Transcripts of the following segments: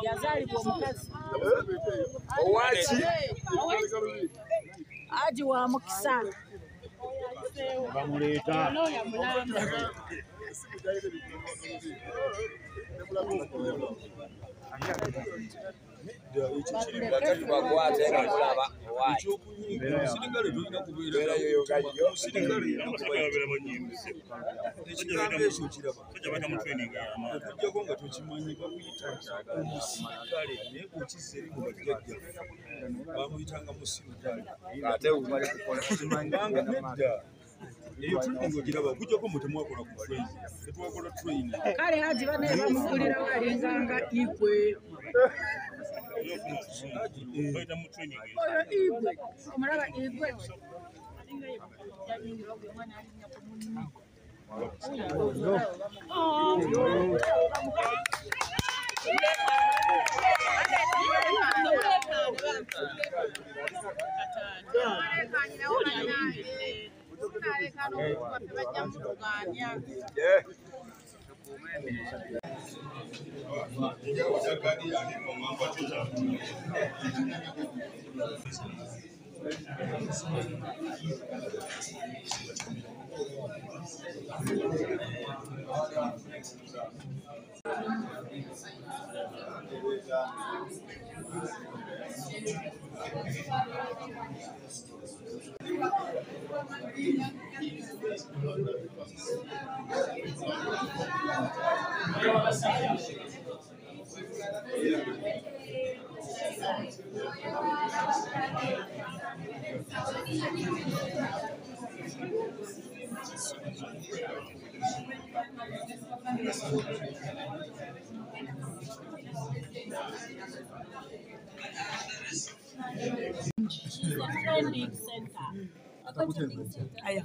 yazalibwa omukazi aji wa mukisa bamuleta kale haji bane bamugulira walinganga igwe igwe omulaba igwe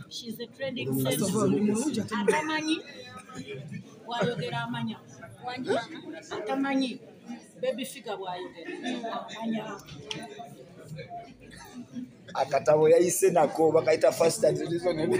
She's a trending center. Atamanyi wayogera amanya. Atamanyi baby figure wayogera amanya. Akatabo yayise nako bakaita first edition ne.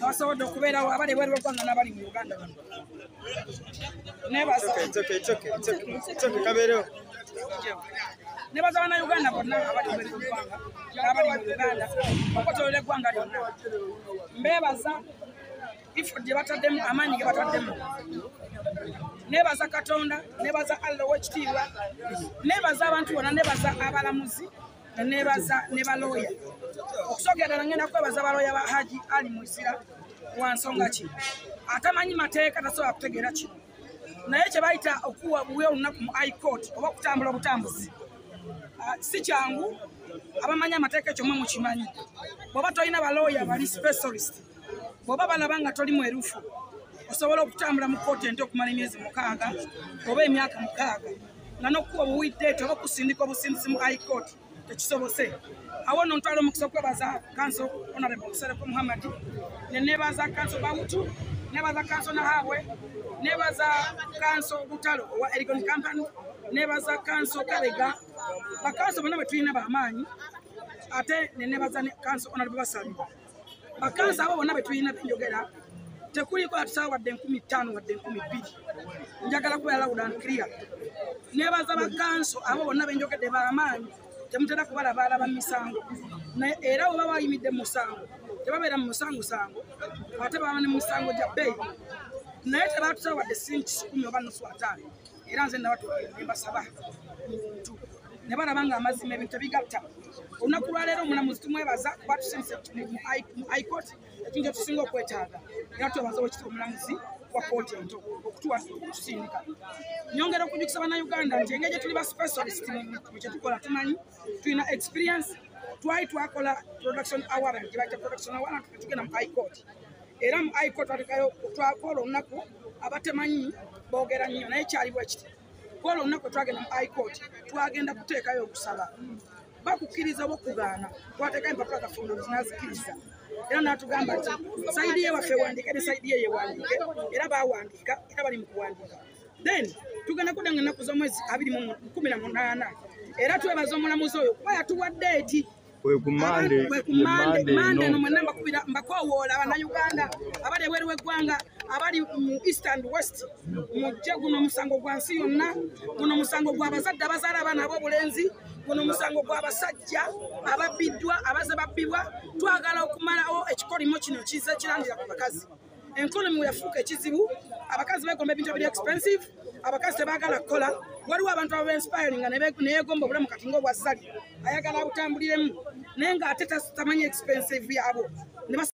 Abasobodde okubeerawo abali bweru bw'eggwanga n'abali mu Uganda bano. Nebaza bannayuganda bonna abali bweru bw'eggwanga n'abali mu Uganda okutoolera eggwanga lyonna. Mbeebaza ifo gye bataddemu, amaanyi ge bataddemu. Nebaza Katonda, nebaza Allah ow'ekitiibwa, nebaza abantu bonna, nebaza abalamuzi, nebaza ne balooya. Okusookera ddala ngenda kwebaza balooya ba Haji Ali Muisira wa nsonga ki atamanyi mateeka tasobola kutegeera kino naye kye bayita okuwa buwe olunaku mu high court oba okutambula obutambuzi si kyangu. Abamanyi amateeka ekyo mwe mukimanyi. Bw'oba tolina balooya bali specialist, bw'oba balaba nga toli mwerufu osobola okutambula mu kooti ento okumala emyezi 6 oba emyaka 6 nga n'okuwa obuwiddeeti oba okusindika obusindisi mu high court tekisobose. Awo nno ntwala omukisa okwebaza kanso Honorable Sereko Muhammad, ne neebaza kanso Bawutu, neebaza kanso Nahabwe, neebaza kanso Butalo owa Erigon Company, neebaza kanso Kabega, bakanso bonna betulina b'amaanyi, ate ne neebaza kanso Honorable Basabi. Bakanso abo bonna betulina benjogera tekuliko atusawa wadde 15 wadde 12. Njagala kubeera loud and clear. Neebaza bakanso abo bonna benjogedde b'amaanyi temutera kubalaba misango. Era oba bayimidde mu musango tebabeera mu musango ate baba ne musango gya bbeeyi naye tebatusawa wadde sinti 10 oba nusu ataano. Era nze nabatuulira mbasaba ne balaba nga amazima ebintu tebigatta. Olunaku lwa leero omulamuzi tumwebaza kuba tusindise mu high court ekintu tusinga okwetaaga. Era twebaza wekitibwa omulamuzi wa kooti ento okutuwa tusindika. Nyongera okujjukisa bannayuganda nti engeri gye tuli ba specialist mu kye tukola tumanyi tulina experience. Twali twakola production award gye bayita production award tugenda mu high court. Era mu high court twakola olunaku abatemanyi boogera nnyo naye kyaliwo ekiti. Kola olunaku twagenda mu high court twagenda kuteekayo okusaba bakukkiriza bokugaana twateekayo empapula zaffe zinazikiriza. Era natugamba nti sayidi ye waffe wandiike ne sayidi ye yewandiike. Era bawandiika era bali mu kuwandiika. Then tugenda kudanga ennaku z'omwezi 2018. Era twebaza omulamuzi oyo kuba yatuwa ddeeti Mande no mwenna mbakowoola abannayuganda abali ebweru w'eggwanga abali mu east and west mujje guno omusango gwa nsi yonna, guno omusango gw'abazadde abazaala abaana ab'obulenzi, guno omusango gw'abasajja ababbiddwa abaze babbibwa. Twagala okumalawo ekikolimo kino kize kirandira ku bakazi. Enkolomi we yafuuka ekizibu, abakazi beegomba ebintu ebiri expensive, abakazi tebaagala kukola. Waliwo abantu abainspiring nga neyeegomba obulamu kati ng'obwa Zali ayagala abutambuliremu naye ng'ate tamanyi expensive yabo.